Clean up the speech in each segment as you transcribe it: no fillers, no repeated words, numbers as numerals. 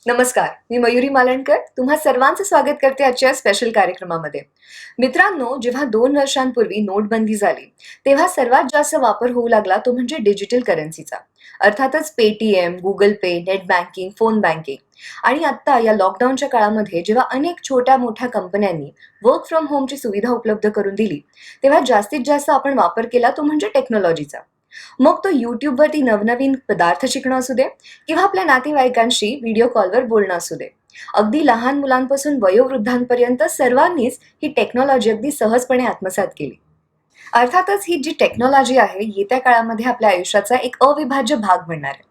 नमस्कार, मी मयुरी मालणकर तुम्हा सर्वांचं स्वागत करते आजच्या स्पेशल कार्यक्रमामध्ये. मित्रांनो, जेव्हा 2 वर्षांपूर्वी नोटबंदी झाली, तेव्हा सर्वात जास्त वापर होऊ लागला तो म्हणजे डिजिटल करन्सीचा. अर्थातच पेटीएम, गुगल पे, नेट बँकिंग, फोन बँकिंग. आणि आता या लॉकडाऊनच्या काळामध्ये जेव्हा अनेक छोट्या मोठ्या कंपन्यांनी वर्क फ्रॉम होमची सुविधा उपलब्ध करून दिली, तेव्हा जास्तीत जास्त आपण वापर केला तो म्हणजे टेक्नॉलॉजीचा. मग तो YouTubeवरती नवनवीन पदार्थ शिकणं असू दे किंवा आपल्या नातेवाईकांशी व्हिडिओ कॉलवर बोलणं असू दे. अगदी लहान मुलांपासून वयोवृद्धांपर्यंत सर्वांनीच ही टेक्नॉलॉजी अगदी सहजपणे आत्मसात केली. अर्थातच ही जी टेक्नॉलॉजी आहे येत्या काळामध्ये आपल्या आयुष्याचा एक अविभाज्य भाग बनणार आहे.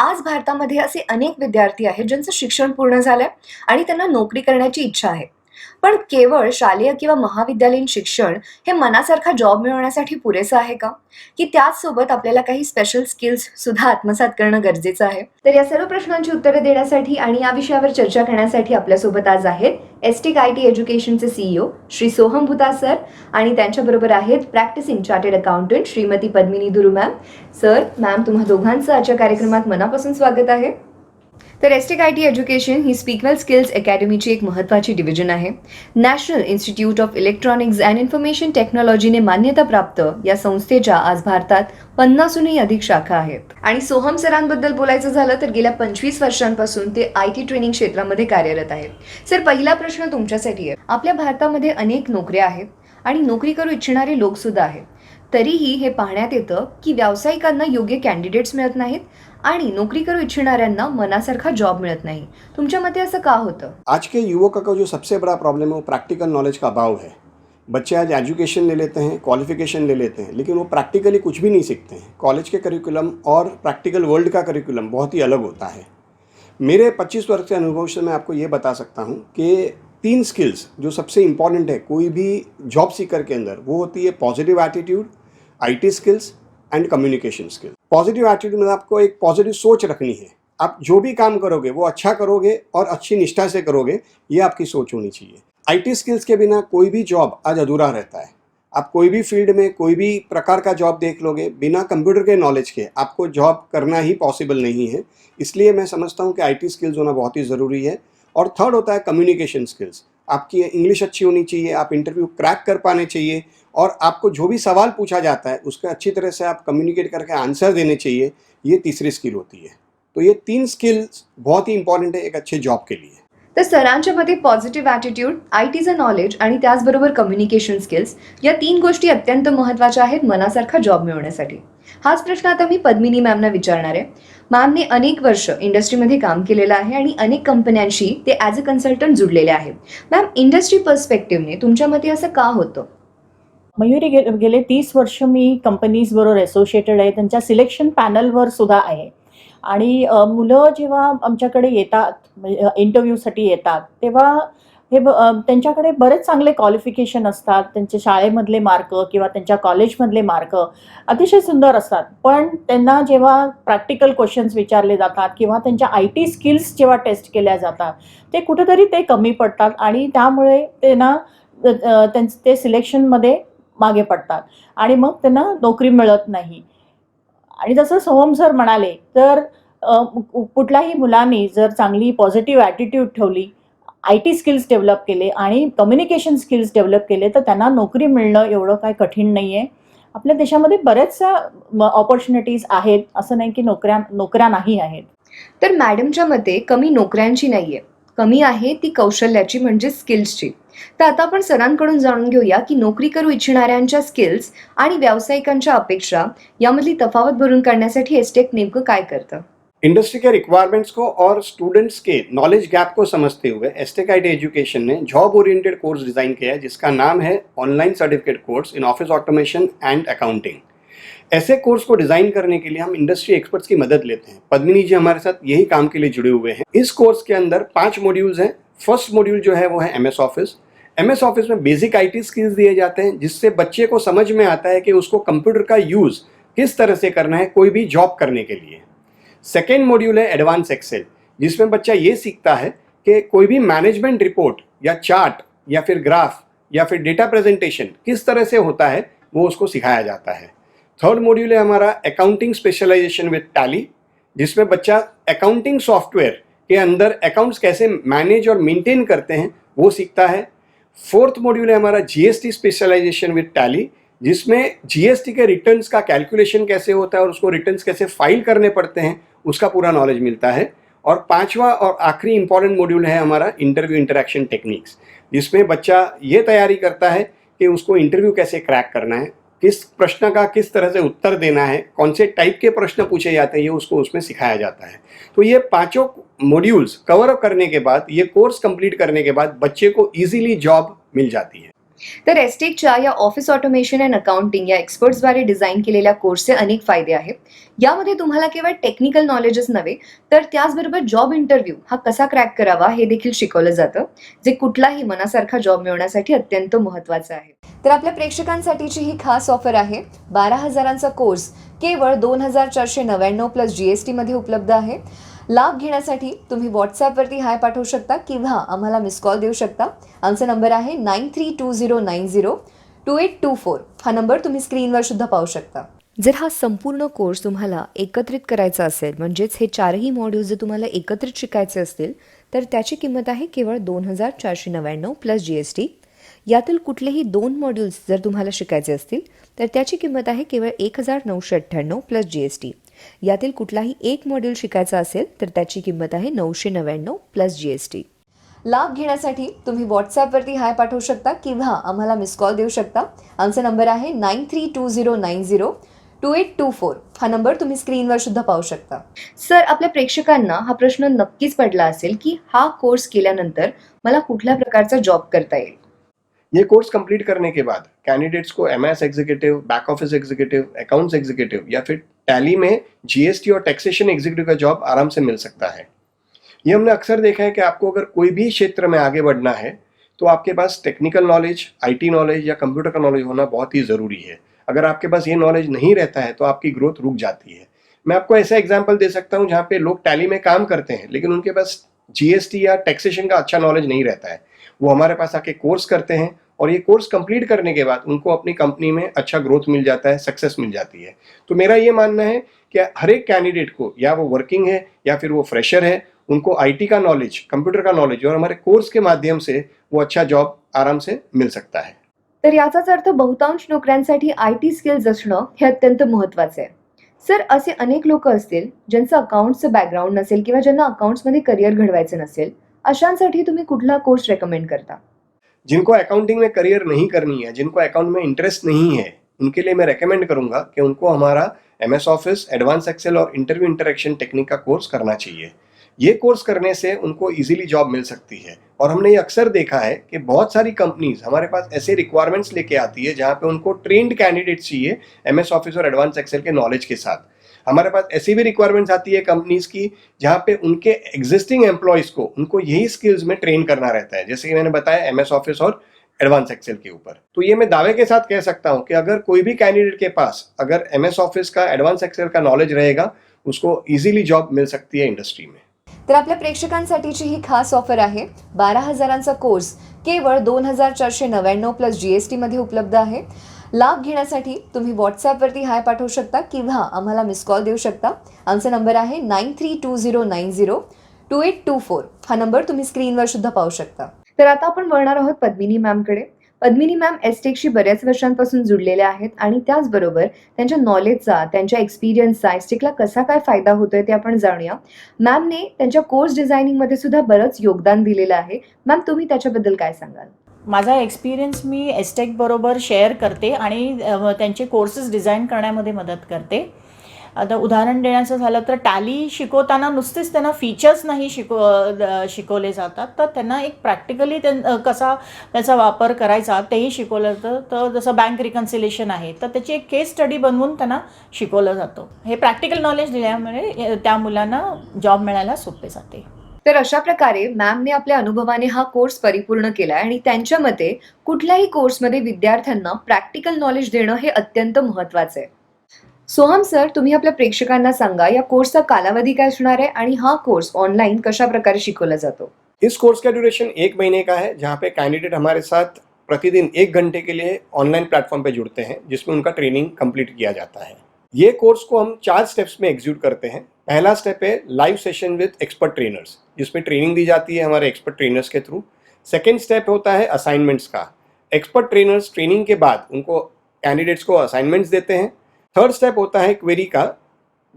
आज भारतामध्ये असे अनेक विद्यार्थी आहेत ज्यांचं शिक्षण पूर्ण झालंय आणि त्यांना नोकरी करण्याची इच्छा आहे. पण केवळ शालेय किंवा महाविद्यालयीन शिक्षण हे मनासारखा जॉब मिळवण्यासाठी पुरेसं आहे का? की त्याचसोबत आपल्याला काही स्पेशल स्किल्स सुद्धा आत्मसात करणं गरजेचं आहे? तर या सर्व प्रश्नांची उत्तरं देण्यासाठी आणि या विषयावर चर्चा करण्यासाठी आपल्यासोबत आज आहेत एसटेक IT एज्युकेशनचे CEO श्री सोहम भुता सर आणि त्यांच्याबरोबर आहेत practising chartered accountant Shrimati Padmini Duru ma'am. Sir, ma'am, तुम्हा दोघांचं आजच्या कार्यक्रमात मनापासून स्वागत आहे. तर एसटेक IT एज्युकेशन ही स्पीकवेल स्किल्स अकॅडमीची एक महत्त्वाची डिव्हिजन आहे. National institute of electronics and information टेक्नॉलॉजीने मान्यता प्राप्त या संस्थेच्या आज भारतात 50हूनही अधिक शाखा आहेत. आणि सोहम सरांबद्दल बोलायचं झालं तर गेल्या 25 वर्षांपासून ते IT ट्रेनिंग क्षेत्रामध्ये कार्यरत आहेत. सर, पहिला प्रश्न तुमच्यासाठी आहे. आपल्या भारतामध्ये अनेक नोकऱ्या आहेत आणि नोकरी करू इच्छिणारे लोक सुद्धा आहेत. तरीही हे पाहण्यात येतं की व्यावसायिकांना योग्य कॅन्डिडेट्स मिळत नाहीत आणि नौकरी करू इच्छिणाऱ्यांना मनासारखा जॉब मिळत नहीं. तुमच्या मते असं का होतं? आज के युवकों का जो सबसे बड़ा प्रॉब्लम है वो प्रैक्टिकल नॉलेज का अभाव है. बच्चे आज एजुकेशन ले लेते हैं, क्वालिफिकेशन ले लेते हैं, लेकिन वो प्रैक्टिकली कुछ भी नहीं सीखते हैं. कॉलेज के करिकुलम और प्रैक्टिकल वर्ल्ड का करिकुलम बहुत ही अलग होता है. मेरे 25 वर्ष के अनुभव से मैं आपको ये बता सकता हूँ कि 3 स्किल्स जो सबसे इम्पॉर्टेंट है कोई भी जॉब सीकर के अंदर, वो होती है positive attitude, IT skills end communication skill. Positive attitude में आपको एक पॉजिटिव सोच रखनी है. आप जो भी काम करोगे वो अच्छा करोगे और अच्छी निष्ठा से करोगे, ये आपकी सोच होनी चाहिए. IT स्किल्स के बिना कोई भी जॉब आज अधूरा रहता है. आप कोई भी फील्ड में कोई भी प्रकार का जॉब देख लोगे, बिना कंप्यूटर के नॉलेज के आपको जॉब करना ही पॉसिबल नहीं है. इसलिए मैं समझता हूँ कि IT स्किल्स होना बहुत ही ज़रूरी है. और थर्ड होता है कम्युनिकेशन स्किल्स. आपकी इंग्लिश अच्छी होनी चाहिए, आप इंटरव्यू क्रैक कर पाने चाहिए और आपको जो भी सवाल पूछा जाता है उसका अच्छी तरह से आप कम्युनिकेट करके आंसर देने चाहिए. ये तीसरी स्किल होती है. तो ये 3 स्किल्स बहुत ही इंपॉर्टेंट है एक अच्छे जॉब के लिए. तर सरांच्या मते पॉझिटिव्ह ॲटिट्यूड, ITचं नॉलेज आणि त्याचबरोबर कम्युनिकेशन स्किल्स या 3 गोष्टी अत्यंत महत्त्वाच्या आहेत मनासारखा जॉब मिळवण्यासाठी. हाच प्रश्न आता मी पद्मिनी मॅमना विचारणार आहे. मॅमने अनेक वर्ष इंडस्ट्रीमध्ये काम केलेलं आहे आणि अनेक कंपन्यांशी ते ॲज अ कन्सल्टंट जुडलेले आहेत. मॅम, इंडस्ट्री पर्स्पेक्टिव्हने तुमच्या मते असं का होतं? मयुरी, गेले 30 वर्ष मी कंपनीज बरोबर असोसिएटेड आहे. त्यांच्या सिलेक्शन पॅनलवर सुद्धा आहे. आणि मुलं जेव्हा आमच्याकडे येतात, इंटरव्ह्यूसाठी येतात, तेव्हा त्यांच्याकडे बरेच चांगले क्वालिफिकेशन असतात. त्यांचे शाळेमधले मार्क किंवा त्यांच्या कॉलेजमधले मार्क अतिशय सुंदर असतात. पण त्यांना जेव्हा प्रॅक्टिकल क्वेश्चन्स विचारले जातात किंवा त्यांच्या IT स्किल्स जेव्हा टेस्ट केल्या जातात, ते कुठेतरी ते कमी पडतात आणि त्यामुळे त्यांना ते सिलेक्शनमध्ये मागे पडतात आणि मग त्यांना नोकरी मिळत नाही. आणि जसं सोहम सर म्हणाले, तर कुठल्याही मुलांनी जर चांगली पॉझिटिव्ह ॲटिट्यूड ठेवली, IT स्किल्स डेव्हलप केले आणि कम्युनिकेशन स्किल्स डेव्हलप केले, तर त्यांना नोकरी मिळणं एवढं काय कठीण नाही आहे. आपल्या देशामध्ये बऱ्याचशा ऑपॉर्च्युनिटीज आहेत, असं नाही की नोकऱ्या नाही आहेत. तर मॅडमच्या मते कमी नोकऱ्यांची नाहीये, कमी आहे ती कौशल्याची म्हणजे स्किल्सची. तर आता आपण सरांकडून जाणून घेऊया की नोकरी करू इच्छिणाऱ्यांच्या स्किल्स आणि व्यावसायिकांच्या अपेक्षा यामधली तफावत भरून काढण्यासाठी एसटेक नेमकं काय करतं. इंडस्ट्री के रिक्वायरमेंट्स को और स्टूडेंट्स के नॉलेज गैप को समझते हुए एसटेक IT एजुकेशन ने जॉब ओरिएंटेड कोर्स डिज़ाइन किया है जिसका नाम है online certificate course in office automation and accounting. ऐसे कोर्स को डिज़ाइन करने के लिए हम इंडस्ट्री एक्सपर्ट्स की मदद लेते हैं. पद्मिनी जी हमारे साथ यही काम के लिए जुड़े हुए हैं. इस कोर्स के अंदर 5 मॉड्यूल्स हैं. फर्स्ट मॉड्यूल जो है वो है MS ऑफिस. MS ऑफिस में बेसिक IT स्किल्स दिए जाते हैं जिससे बच्चे को समझ में आता है कि उसको कंप्यूटर का यूज़ किस तरह से करना है कोई भी जॉब करने के लिए. सेकेंड मॉड्यूल है एडवांस एक्सेल, जिसमें बच्चा ये सीखता है कि कोई भी मैनेजमेंट रिपोर्ट या चार्ट या फिर ग्राफ या फिर डेटा प्रेजेंटेशन किस तरह से होता है वो उसको सिखाया जाता है. थर्ड मॉड्यूल है हमारा अकाउंटिंग स्पेशलाइजेशन विद टैली, जिसमें बच्चा अकाउंटिंग सॉफ्टवेयर के अंदर अकाउंट्स कैसे मैनेज और मेंटेन करते हैं वो सीखता है। फोर्थ मॉड्यूल है हमारा जीएसटी स्पेशलाइजेशन विद टैली, जिसमें जीएसटी के रिटर्न्स का कैलकुलेशन कैसे होता है और उसको रिटर्न्स कैसे फाइल करने पड़ते हैं उसका पूरा नॉलेज मिलता है। और पांचवा और आखिरी इंपॉर्टेंट मॉड्यूल है हमारा इंटरव्यू इंटरेक्शन टेक्निक्स, जिसमें बच्चा ये तैयारी करता है कि उसको इंटरव्यू कैसे क्रैक करना है, किस प्रश्न का किस तरह से उत्तर देना है, कौन से टाइप के प्रश्न पूछे जाते हैं, ये उसको उसमें सिखाया जाता है। तो ये पांचों मॉड्यूल्स कवर अप करने के बाद, ये कोर्स कंप्लीट करने के बाद बच्चे को इजीली जॉब मिल जाती है। तर एसटेकच्या या ऑफिस ऑटोमेशन अँड अकाउंटिंग या एक्सपर्ट्सद्वारे डिझाईन केलेल्या कोर्सचे अनेक फायदे आहेत. यामध्ये तुम्हाला केवळ टेक्निकल नॉलेजच नव्हे तर त्याचबरोबर जॉब इंटरव्ह्यू हा कसा क्रॅक करावा हे देखील शिकवलं जातं, जे कुठलाही मनासारखा जॉब मिळवण्यासाठी अत्यंत महत्त्वाचं आहे. तर आपल्या प्रेक्षकांसाठीची ही खास ऑफर आहे. 12,000चा कोर्स केवळ 2,499 प्लस जीएसटी मध्ये उपलब्ध आहे. लाभ घेण्यासाठी तुम्ही व्हॉट्सॲपवरती हाय पाठवू शकता किंवा आम्हाला मिस कॉल देऊ शकता. आमचा नंबर आहे 9320902824. हा नंबर तुम्ही स्क्रीनवर सुद्धा पाहू शकता. जर हा संपूर्ण कोर्स तुम्हाला एकत्रित करायचा असेल, म्हणजेच हे चारही मॉड्यूल्स जर तुम्हाला एकत्रित शिकायचे असतील तर त्याची किंमत आहे केवळ 2,499 प्लस जीएसटी. यातील कुठलेही 2 मॉड्यूल्स जर तुम्हाला शिकायचे असतील तर त्याची किंमत आहे केवळ 1,998 प्लस जीएसटी. यातील कुठलाही एक मॉड्यूल शिकायचा असेल तर त्याची किंमत आहे 999 प्लस जीएसटी. लाभ घेण्यासाठी तुम्ही व्हॉट्सॲपवरती हाय पाठवू शकता किंवा आम्हाला मिस कॉल देऊ शकता. आमचा नंबर आहे 9320902824. हा नंबर तुम्ही स्क्रीनवर सुद्धा पाहू शकता. सर, आपल्या प्रेक्षकांना हा प्रश्न नक्कीच पडला असेल की हा कोर्स केल्यानंतर मला कुठल्या प्रकारचा जॉब करता येईल. ये कोर्स कंप्लीट करने के बाद कैंडिडेट्स को MS executive, back office executive, accounts executive या फिर टैली में जीएसटी और टैक्सेशन एग्जीक्यूटिव का जॉब आराम से मिल सकता है। ये हमने अक्सर देखा है कि आपको अगर कोई भी क्षेत्र में आगे बढ़ना है तो आपके pass technical knowledge, IT knowledge या कंप्यूटर का नॉलेज होना बहुत ही ज़रूरी है। अगर आपके पास ये नॉलेज नहीं रहता है तो आपकी ग्रोथ रुक जाती है। मैं आपको ऐसा एग्जाम्पल दे सकता हूँ जहाँ पे लोग टैली में काम करते हैं लेकिन उनके पास जीएसटी या टैक्सेशन का अच्छा नॉलेज नहीं रहता है। वो हमारे पास आके कोर्स करते हैं और ये कोर्स कंप्लीट करने के बाद उनको अपनी कंपनी में अच्छा ग्रोथ मिल जाता है, सक्सेस मिल जाती है। तो मेरा ये मानना है कि हर एक कैंडिडेट को, या वो वर्किंग है या फिर वो फ्रेशर है, उनको आईटी का नॉलेज, कंप्यूटर का नॉलेज और हमारे कोर्स के माध्यम से वो अच्छा जॉब आराम से मिल सकता है। तर याचाच अर्थ बहुतांश नोकऱ्यांसाठी आयटी स्किल्स असणं हे अत्यंत महत्त्वाचं आहे. सर, असे अनेक लोक असतील ज्यांचं अकाउंट्सचं बॅकग्राऊंड नसेल किंवा ज्यांना अकाउंट्समध्ये करिअर घडवायचं नसेल, अशांसाठी तुम्ही कुठला कोर्स रेकमेंड करता. जिनको अकाउंटिंग में करियर नहीं करनी है, जिनको अकाउंट में इंटरेस्ट नहीं है, उनके लिए मैं रेकमेंड करूंगा कि उनको हमारा एमएस ऑफिस, एडवांस एक्सेल और इंटरव्यू इंटरेक्शन टेक्निक का कोर्स करना चाहिए। ये कोर्स करने से उनको इजीली जॉब मिल सकती है और हमने ये अक्सर देखा है कि बहुत सारी कंपनीज हमारे पास ऐसे रिक्वायरमेंट्स लेके आती है जहाँ पे उनको ट्रेंड कैंडिडेट चाहिए एमएस ऑफिस और एडवांस एक्सेल के नॉलेज के साथ। हमारे पास ऐसी भी रिक्वायरमेंट्स आती है कंपनीज की जहाँ पे उनके एग्जिस्टिंग एम्प्लॉयज को उनको यही स्किल्स में ट्रेन करना रहता है, जैसे कि मैंने बताया एमएस ऑफिस और एडवांस एक्सेल के ऊपर। तो ये मैं दावे के साथ कह सकता हूँ कि अगर कोई भी कैंडिडेट के पास अगर एमएस ऑफिस का, एडवांस एक्सेल का नॉलेज रहेगा, उसको इजीली जॉब मिल सकती है इंडस्ट्री में। तर आपल्या प्रेक्षकांसाठीची ही खास ऑफर आहे. 12,000चा कोर्स केवळ 2,499 प्लस जीएसटी मध्ये उपलब्ध आहे. लाभ घेण्यासाठी तुम्ही व्हॉट्सॲपवरती हाय पाठवू शकता किंवा आम्हाला मिस कॉल देऊ शकता. आमचा नंबर आहे 9320902824. हा नंबर तुम्ही स्क्रीनवर सुद्धा पाहू शकता. तर आता आपण वळणार आहोत पद्मिनी मॅमकडे. पद्मिनी मॅम एसटेकशी बऱ्याच वर्षांपासून जुळलेल्या आहेत आणि त्याचबरोबर त्यांच्या नॉलेजचा, त्यांच्या एक्सपिरियन्सचा एसटेकला कसा काय फायदा होतोय ते आपण जाणूया. मॅमने त्यांच्या कोर्स डिझायनिंगमध्ये सुद्धा बरंच योगदान दिलेलं आहे. मॅम, तुम्ही त्याच्याबद्दल काय सांगाल. माझा एक्सपिरियन्स मी एसटेक बरोबर शेअर करते आणि त्यांचे कोर्सेस डिझाईन करण्यामध्ये मदत करते. आता उदाहरण देण्याचं झालं तर टॅली शिकवताना नुसतेच त्यांना फीचर्स नाही शिकवले जातात, तर त्यांना एक प्रॅक्टिकली कसा त्याचा वापर करायचा तेही शिकवलं जातं. तर जसं बँक रिकन्सिलेशन आहे तर त्याची एक केस स्टडी बनवून त्यांना शिकवलं जातं. हे प्रॅक्टिकल नॉलेज दिल्यामुळे त्या मुलांना जॉब मिळायला सोपे जाते. तर अशा प्रकारे मॅमने आपल्या अनुभवाने हा कोर्स परिपूर्ण केला आणि त्यांच्या मते कुठल्याही कोर्समध्ये विद्यार्थ्यांना प्रॅक्टिकल नॉलेज देणं हे अत्यंत महत्त्वाचं आहे. सोहम सर, तुम्ही आपल्या प्रेक्षकांना सांगा या कोर्सचा कालावधी काय असणार आहे आणि हा कोर्स ऑनलाइन कशा प्रकारे शिकवला जातो. इस कोर्स का ड्यूरेशन 1 महीने का है, जहाँ पे कैंडिडेट हमारे साथ प्रतिदिन 1 घंटे के लिए ऑनलाइन प्लेटफॉर्म पे जुड़ते हैं, जिसमें उनका ट्रेनिंग कंप्लीट किया जाता है। ये कोर्स को हम 4 स्टेप्स में एग्जीक्यूट करते हैं। पहला स्टेप है लाइव सेशन विद एक्सपर्ट ट्रेनर्स, जिसमें ट्रेनिंग दी जाती है हमारे एक्सपर्ट ट्रेनर्स के थ्रू। सेकेंड स्टेप होता है असाइनमेंट्स का। एक्सपर्ट ट्रेनर्स ट्रेनिंग के बाद उनको कैंडिडेट्स को असाइनमेंट्स देते हैं। थर्ड स्टेप होता है क्वेरी का,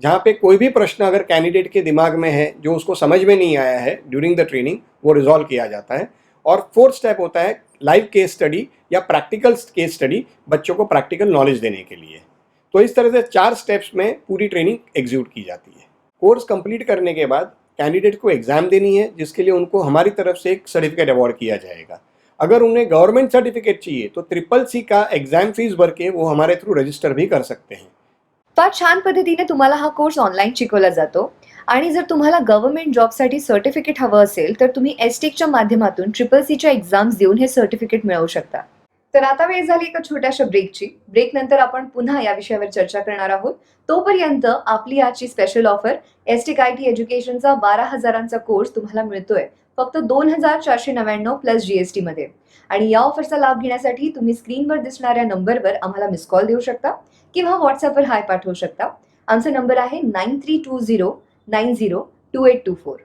जहाँ पे कोई भी प्रश्न अगर कैंडिडेट के दिमाग में है जो उसको समझ में नहीं आया है ड्यूरिंग द ट्रेनिंग, वो रिजॉल्व किया जाता है। और फोर्थ स्टेप होता है लाइव केस स्टडी या प्रैक्टिकल केस स्टडी, बच्चों को प्रैक्टिकल नॉलेज देने के लिए। तो इस तरह से 4 स्टेप्स में पूरी ट्रेनिंग एग्जीक्यूट की जाती है। कोर्स कंप्लीट करने के बाद कैंडिडेट को एग्जाम देनी है, जिसके लिए उनको हमारी तरफ से एक सर्टिफिकेट अवार्ड किया जाएगा। अगर उन्हें गवर्नमेंट सर्टिफिकेट चाहिए तो CCC का एग्जाम फीस भर के वो हमारे थ्रू रजिस्टर भी कर सकते हैं। फार छान पद्धतीने तुम्हाला हा कोर्स ऑनलाईन शिकवला जातो आणि जर तुम्हाला गव्हर्नमेंट जॉबसाठी सर्टिफिकेट हवं असेल तर तुम्ही एसटेकच्या माध्यमातून CCCच्या एक्झाम्स देऊन हे सर्टिफिकेट मिळवू शकता. तर आता वेळ झाली एका छोट्याशा ब्रेकची. ब्रेक नंतर आपण पुन्हा या विषयावर चर्चा करणार आहोत. तोपर्यंत आपली आजची स्पेशल ऑफर एसटेक IT एज्युकेशनचा 12,000चा कोर्स तुम्हाला मिळतोय फक्त 2,499 प्लस GST मध्ये. आणि या ऑफरचा लाभ घेण्यासाठी तुम्ही स्क्रीनवर दिसणाऱ्या नंबरवर आम्हाला मिस कॉल देऊ शकता किंवा व्हॉट्सअपवर हाय पाठवू शकता. आमचा नंबर आहे 9320902824.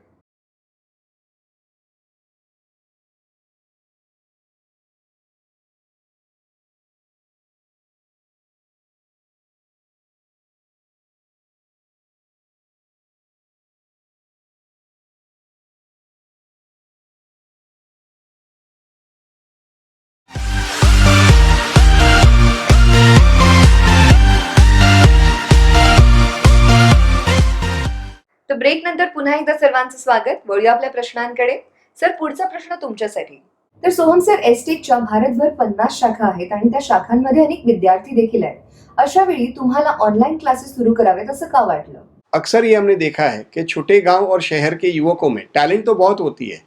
तर ब्रेक नंतर पुन्हा एकदा सर्वांचं स्वागत. वळूया आपल्या प्रश्नांकडे. सर, पुढचा प्रश्न तुमच्यासाठी. तर सोहम सर, एसटेकच्या भारतभर 50 शाखा आहेत आणि त्या शाखांमध्ये अनेक विद्यार्थी देखील आहेत. अशा वेळी तुम्हाला ऑनलाइन क्लासेस सुरू करावेत असं का वाटलं? अक्सर ये हमने देखा है कि छोटे गांव और शहर के युवकों में टैलेंट तो बहुत होती है,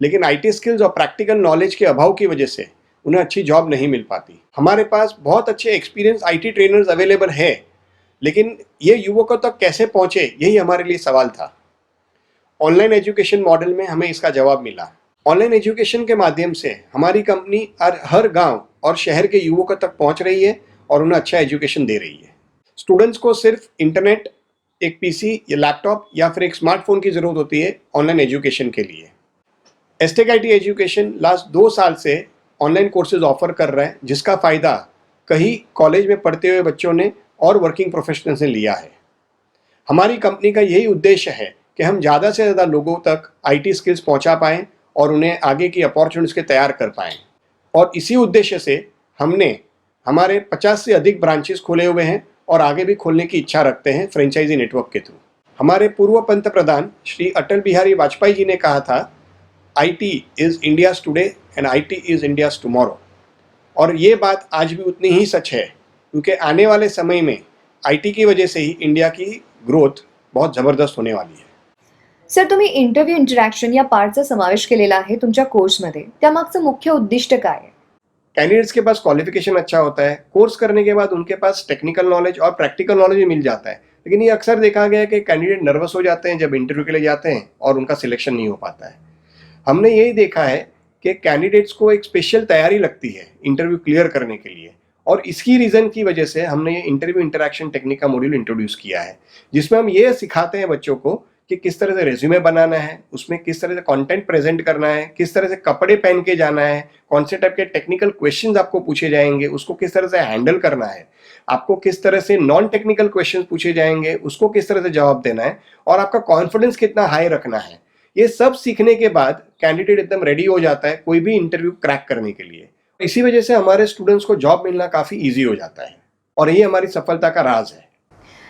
लेकिन IT स्किल्स और प्रैक्टिकल नॉलेज के अभाव की वजह से उन्हें अच्छी जॉब नहीं मिल पाती। हमारे पास बहुत अच्छे एक्सपीरियंस IT ट्रेनर्स अवेलेबल है, लेकिन ये युवकों तक कैसे पहुंचे, यही हमारे लिए सवाल था। ऑनलाइन एजुकेशन मॉडल में हमें इसका जवाब मिला। ऑनलाइन एजुकेशन के माध्यम से हमारी कंपनी हर गांव और शहर के युवकों तक पहुंच रही है और उन्हें अच्छा एजुकेशन दे रही है। स्टूडेंट्स को सिर्फ इंटरनेट, एक PC या लैपटॉप या फिर एक स्मार्टफोन की ज़रूरत होती है ऑनलाइन एजुकेशन के लिए। एसटेक IT एजुकेशन लास्ट 2 साल से ऑनलाइन कोर्सेज ऑफर कर रहा है, जिसका फ़ायदा कई कॉलेज में पढ़ते हुए बच्चों ने और वर्किंग प्रोफेशनल्स ने लिया है। हमारी कंपनी का यही उद्देश्य है कि हम ज़्यादा से ज़्यादा लोगों तक IT स्किल्स पहुंचा पाएँ और उन्हें आगे की अपॉर्चुनिटीज़ के तैयार कर पाएँ। और इसी उद्देश्य से हमने हमारे 50 से अधिक ब्रांचेस खोले हुए हैं और आगे भी खोलने की इच्छा रखते हैं फ्रेंचाइजी नेटवर्क के थ्रू। हमारे पूर्व पंत प्रधान श्री अटल बिहारी वाजपेयी जी ने कहा था, IT is India's today end IT is India's tomorrow. और ये बात आज भी उतनी ही सच है, क्योंकि आने वाले समय में IT की वजह से ही इंडिया की ग्रोथ बहुत ज़बरदस्त होने वाली है। सर, तुम्ही इंटरव्ह्यू इंटरॅक्शन या पार्टचा समावेश केलेला आहे तुमच्या कोर्समध्ये. त्यामागचं मुख्य उद्दिष्ट काय आहे? कैंडिडेट्स के पास क्वालिफिकेशन अच्छा होता है, कोर्स करने के बाद उनके पास टेक्निकल नॉलेज और प्रैक्टिकल नॉलेज भी मिल जाता है। लेकिन ये अक्सर देखा गया है कि कैंडिडेट नर्वस हो जाते हैं जब इंटरव्यू के लिए जाते हैं और उनका सिलेक्शन नहीं हो पाता है। हमने यही देखा है कि कैंडिडेट्स को एक स्पेशल तैयारी लगती है इंटरव्यू क्लियर करने के लिए, और इसकी रीज़न की वजह से हमने ये इंटरव्यू इंटरैक्शन टेक्निक का मॉड्यूल इंट्रोड्यूस किया है, जिसमें हम ये सिखाते हैं बच्चों को कि किस तरह से रेज्यूमे बनाना है, उसमें किस तरह से कंटेंट प्रेजेंट करना है, किस तरह से कपड़े पहन के जाना है, कौन से टाइप के टेक्निकल क्वेश्चंस आपको पूछे जाएंगे, उसको किस तरह से हैंडल करना है, आपको किस तरह से नॉन टेक्निकल क्वेश्चंस पूछे जाएंगे, उसको किस तरह से जवाब देना है, और आपका कॉन्फिडेंस कितना हाई रखना है। ये सब सीखने के बाद कैंडिडेट एकदम रेडी हो जाता है कोई भी इंटरव्यू क्रैक करने के लिए। इसी वजह से हमारे स्टूडेंट्स को जॉब मिलना काफ़ी ईजी हो जाता है, और ये हमारी सफलता का राज है।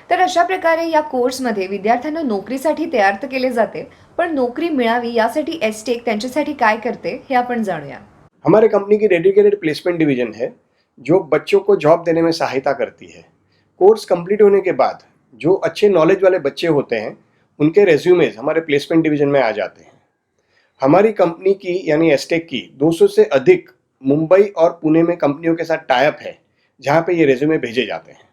तर अशा प्रकारे या कोर्समध्ये विद्यार्थ्यांना नोकरीसाठी तयार तर केले जाते, पण नोकरी मिळावी यासाठी एसटेक त्यांच्यासाठी काय करते हे आपण जाणूया. हमारे कंपनी की डेडिकेटेड प्लेसमेंट डिवीजन है जो बच्चों को जॉब देने में सहायता करती है। कोर्स कंप्लीट होने के बाद जो अच्छे नॉलेज वाले बच्चे होते हैं उनके रेज्यूमेज हमारे प्लेसमेंट डिवीजन में आ जाते हैं। हमारी कंपनी की यानी एसटेक की 200 से अधिक मुंबई और पुणे में कंपनियों के साथ टाइप है, जहाँ पे ये रेज्यूमे भेजे जाते हैं।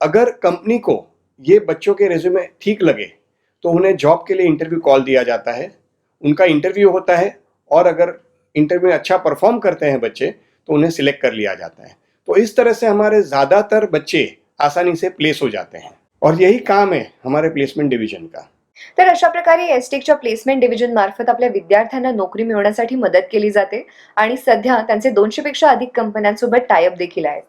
अगर कंपनी को ये बच्चों के रेज्यूमे ठीक लगे तो उन्हें जॉब के लिए इंटरव्यू कॉल दिया जाता है, उनका इंटरव्यू होता है, और अगर इंटरव्यू में अच्छा परफॉर्म करते हैं बच्चे तो उन्हें सिलेक्ट कर लिया जाता है। तो इस तरह से हमारे ज़्यादातर बच्चे आसानी से प्लेस हो जाते हैं। और यही काम है हमारे प्लेसमेंट डिवीजन का। तर अशा प्रकारे एसटेकच्या प्लेसमेंट डिव्हिजन मार्फत आपल्या विद्यार्थ्यांना नोकरी मिळवण्यासाठी मदत केली जाते आणि सध्या त्यांचे 200 पेक्षा अधिक कंपन्यांसोबत टायअप देखील आहेत.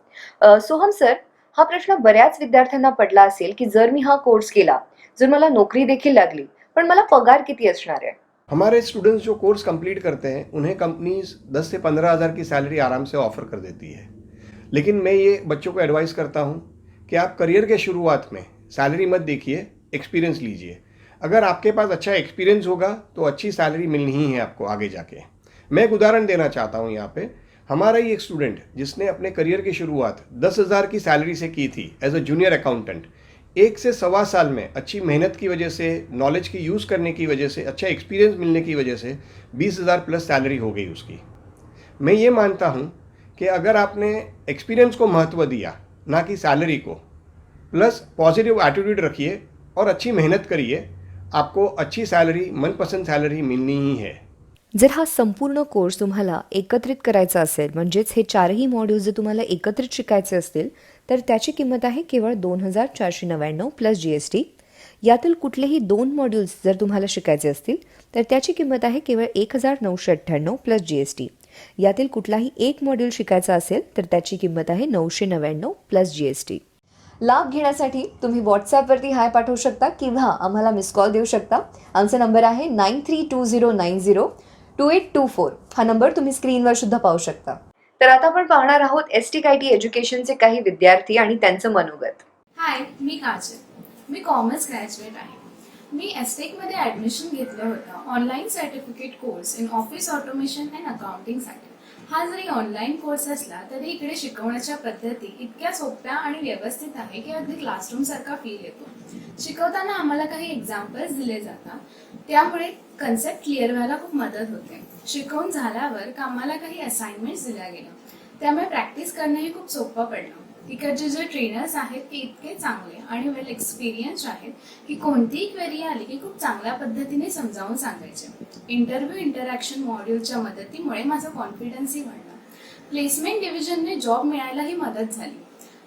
सोहम सर, हा प्रश्न बऱ्याच विद्यार्थ्यांना पडला असेल की जर मी हा कोर्स केला, जर मला नोकरी देखील लागली, पण मला पगार किती असणार आहे? हमारे स्टूडेंट्स जो कोर्स कंप्लीट करते हैं उन्हें कंपनीज 10 से 15 हज़ार की सैलरी आराम से ऑफर कर देती है। लेकिन मैं ये बच्चों को एडवाइस करता हूँ कि आप करियर के शुरुआत में सैलरी मत देखिए, एक्सपीरियंस लीजिए। अगर आपके पास अच्छा एक्सपीरियंस होगा तो अच्छी सैलरी मिलनी ही है आपको आगे जाके। मैं एक उदाहरण देना चाहता हूँ यहाँ पे। हमारा ही एक स्टूडेंट जिसने अपने करियर की शुरुआत 10,000 की सैलरी से की थी एज अ जूनियर अकाउंटेंट, 1 से सवा साल में अच्छी मेहनत की वजह से, नॉलेज की यूज़ करने की वजह से, अच्छा एक्सपीरियंस मिलने की वजह से 20,000 प्लस सैलरी हो गई उसकी। मैं ये मानता हूँ कि अगर आपने एक्सपीरियंस को महत्व दिया, ना कि सैलरी को, प्लस पॉजिटिव एटीट्यूड रखिए और अच्छी मेहनत करिए, आपको अच्छी सैलरी, मनपसंद सैलरी मिलनी ही है। जर हा संपूर्ण कोर्स तुम्हाला एकत्रित करायचा असेल, म्हणजेच हे 4ही मॉड्यूल्स जर तुम्हाला एकत्रित शिकायचे असतील, तर त्याची किंमत आहे केवळ 2,499 प्लस GST. यातील कुठलेही 2 मॉड्यूल्स जर तुम्हाला शिकायचे असतील, तर त्याची किंमत आहे केवळ 1,998 प्लस GST. यातील कुठलाही एक मॉड्यूल शिकायचा असेल, तर त्याची किंमत आहे 999 प्लस GST. लाभ घेण्यासाठी तुम्ही व्हॉट्सॲपवरती हाय पाठवू शकता किंवा आम्हाला मिस कॉल देऊ शकता. आमचा नंबर आहे 9320902824. हा नंबर तुम्ही स्क्रीनवर सुद्धा पाहू शकता. तर आता आपण पाहणार आहोत एसटी आय टी एज्युकेशनचे काही विद्यार्थी आणि त्यांचं मनोगत. हाय, मी काजल. मी कॉमर्स ग्रॅज्युएट आहे. मी एसटेकमध्ये ॲडमिशन घेतलं होतं online certificate course in office automation and अकाउंटिंगसाठी. हा जरी ऑनलाईन कोर्स असला तरी इकडे शिकवण्याच्या पद्धती इतक्या सोप्या आणि व्यवस्थित आहे की अगदी क्लासरूमसारखा फील येतो. शिकवताना आम्हाला काही एक्झाम्पल्स दिले जातात, त्यामुळे कन्सेप्ट क्लिअर व्हायला खूप मदत होते. शिकवून झाल्यावर कामाला काही असाइनमेंट्स दिल्या गेल्या, त्यामुळे प्रॅक्टिस करणंही खूप सोपं पडलं. इकडचे जे ट्रेनर्स आहेत ते इतके चांगले आणि वेल एक्सपिरियन्स्ड आहेत की कोणतीही क्वेरी आली की खूप चांगल्या पद्धतीने समजावून सांगायचे. इंटरव्ह्यू इंटरॅक्शन मॉड्यूलच्या मदतीमुळे माझा कॉन्फिडन्सही वाढला. प्लेसमेंट डिव्हिजनने जॉब मिळायलाही मदत झाली.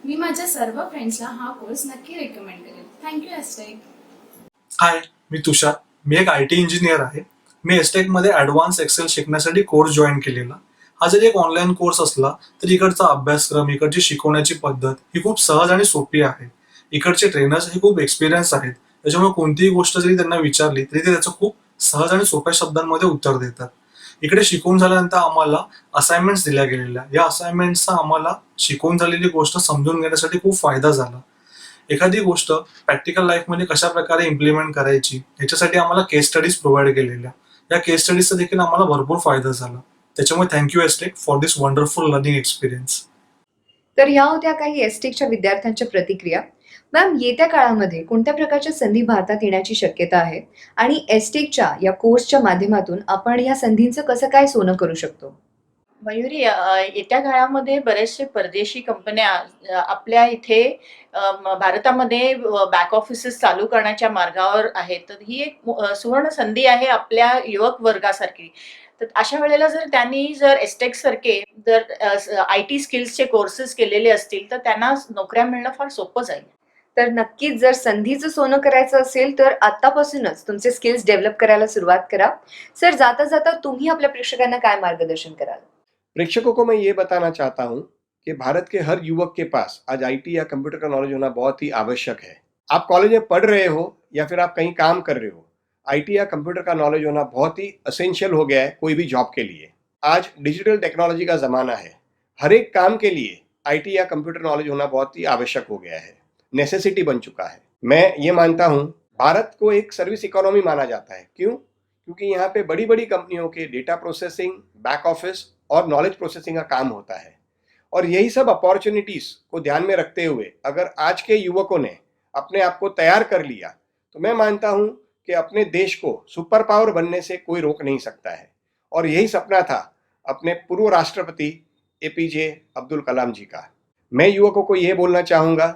मी माझ्या सर्व फ्रेंड्सला हा कोर्स नक्की रेकमेंड करेन. थँक्यू एसटेक. हाय, मी तुषार. मी एक IT इंजिनियर आहे. मी एसटेकमध्ये ॲडव्हान्स एक्सेल शिकण्यासाठी कोर्स जॉईन केलेला. हा जरी एक ऑनलाईन कोर्स असला तरी इकडचा अभ्यासक्रम, इकडची शिकवण्याची पद्धत ही खूप सहज आणि सोपी आहे. इकडचे ट्रेनर्स हे खूप एक्सपिरियन्स आहेत, त्याच्यामुळे कोणतीही गोष्ट जरी त्यांना विचारली तरी ते त्याचं खूप सहज आणि सोप्या शब्दांमध्ये उत्तर देतात. इकडे शिकवून झाल्यानंतर आम्हाला असाइनमेंट्स दिल्या गेलेल्या. या असाइनमेंट्सचा आम्हाला शिकवून झालेली गोष्ट समजून घेण्यासाठी खूप फायदा झाला. एखादी गोष्ट प्रॅक्टिकल लाईफमध्ये कशा प्रकारे इम्प्लिमेंट करायची याच्यासाठी आम्हाला केस स्टडीज प्रोव्हाइड केलेल्या. या केस स्टडीजचा देखील आम्हाला भरपूर फायदा झाला. त्याच्यामुळे thank you Stech for this wonderful learning experience. तर ह्या होत्या काही एसटेकच्या विद्यार्थ्यांच्या प्रतिक्रिया. मॅम, येत्या काळामध्ये कोणत्या प्रकारच्या संधी भारतात येण्याची शक्यता आहे आणि एसटेकच्या या कोर्सच्या माध्यमातून आपण या संधींचं कसं काय सोनं करू शकतो? मयुरी, येत्या काळामध्ये बरेचसे परदेशी कंपन्या आपल्या इथे भारतामध्ये बॅक ऑफिसेस चालू करण्याच्या मार्गावर आहेत. तर ही एक सुवर्ण संधी आहे आपल्या युवक वर्गासाठी. तर अशा वेळेला जर त्यांनी एसटेक सारखे IT स्किल्सचे कोर्सेस केलेले असतील तर त्यांना नोकऱ्या मिळणं फार सोपं जाईल. तर नक्कीच जर संधीचं सोनं करायचं असेल तर आतापासूनच तुमचे स्किल्स डेव्हलप करायला सुरुवात करा. सर, जाता जाता तुम्ही आपल्या प्रेक्षकांना काय मार्गदर्शन कराल? प्रेक्षकों को मैं ये बताना चाहता हूँ कि भारत के हर युवक के पास आज IT या कंप्यूटर का नॉलेज होना बहुत ही आवश्यक है। आप कॉलेज में पढ़ रहे हो या फिर आप कहीं काम कर रहे हो, IT या कंप्यूटर का नॉलेज होना बहुत ही असेंशियल हो गया है कोई भी जॉब के लिए। आज डिजिटल टेक्नोलॉजी का ज़माना है, हर एक काम के लिए IT या कंप्यूटर नॉलेज होना बहुत ही आवश्यक हो गया है, नेसेसिटी बन चुका है। मैं ये मानता हूँ भारत को एक सर्विस इकोनॉमी माना जाता है। क्यों? क्योंकि यहाँ पे बड़ी बड़ी कंपनियों के डेटा प्रोसेसिंग, बैक ऑफिस और नॉलेज प्रोसेसिंग का काम होता है। और यही सब अपॉर्चुनिटीज़ को ध्यान में रखते हुए अगर आज के युवकों ने अपने आप को तैयार कर लिया तो मैं मानता हूँ कि अपने देश को सुपर पावर बनने से कोई रोक नहीं सकता है। और यही सपना था अपने पूर्व राष्ट्रपति APJ अब्दुल कलाम जी का। मैं युवकों को ये बोलना चाहूँगा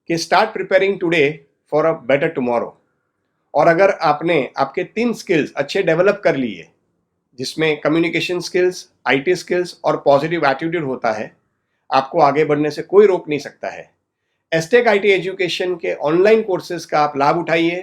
कि start preparing today for a better tomorrow. और अगर आपने आपके 3 स्किल्स अच्छे डेवलप कर लिए, जिसमें कम्युनिकेशन स्किल्स, IT स्किल्स और पॉजिटिव एटीट्यूड होता है, आपको आगे बढ़ने से कोई रोक नहीं सकता है। Asterisk IT education K online courses का आप लाभ उठाइए,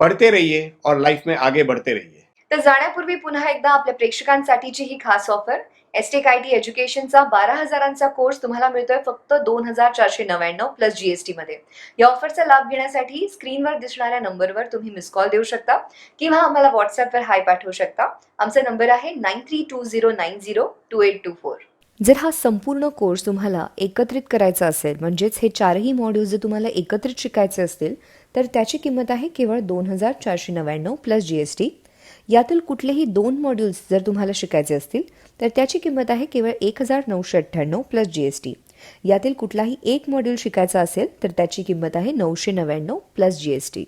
पढ़ते रहिए और लाइफ में आगे बढ़ते रहिए. तर जाण्यापूर्वी पुन्हा एकदा आपल्या प्रेक्षकांसाठीची ही खास ऑफर. एस्टेक आय टी एज्युकेशनचा 12,000चा कोर्स तुम्हाला मिळतोय फक्त 2,499 प्लस जीएसटी मध्ये. या ऑफरचा लाभ घेण्यासाठी स्क्रीनवर दिसणाऱ्या नंबरवर तुम्ही मिस कॉल देऊ शकता किंवा आम्हाला व्हॉट्सअपवर हाय पाठवू शकता. आमचा नंबर आहे 9320902824. जर हा संपूर्ण कोर्स तुम्हाला एकत्रित करायचा असेल, म्हणजेच हे 4ही मॉड्यूल्स जर तुम्हाला एकत्रित शिकायचे असतील, तर त्याची किंमत आहे केवळ 2,499 प्लस जीएसटी. यातील कुठलेही 2 मॉड्यूल्स जर तुम्हाला शिकायचे असतील तर त्याची किंमत आहे केवळ 1,998 प्लस जीएसटी. यातील कुठलाही एक मॉड्यूल शिकायचा असेल तर त्याची किंमत आहे 999 प्लस जीएसटी.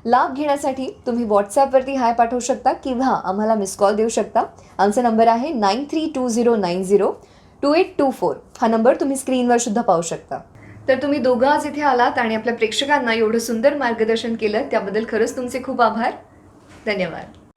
लाभ घेण्यासाठी तुम्ही व्हॉट्सॲपवरती हाय पाठवू शकता किंवा आम्हाला मिस कॉल देऊ शकता. आमचा नंबर आहे 9320902824. हा नंबर तुम्ही स्क्रीनवर सुद्धा पाहू शकता. तर तुम्ही दोघं आज इथे आलात आणि आपल्या प्रेक्षकांना एवढं सुंदर मार्गदर्शन केलं त्याबद्दल खरंच तुमचे खूप आभार. धन्यवाद.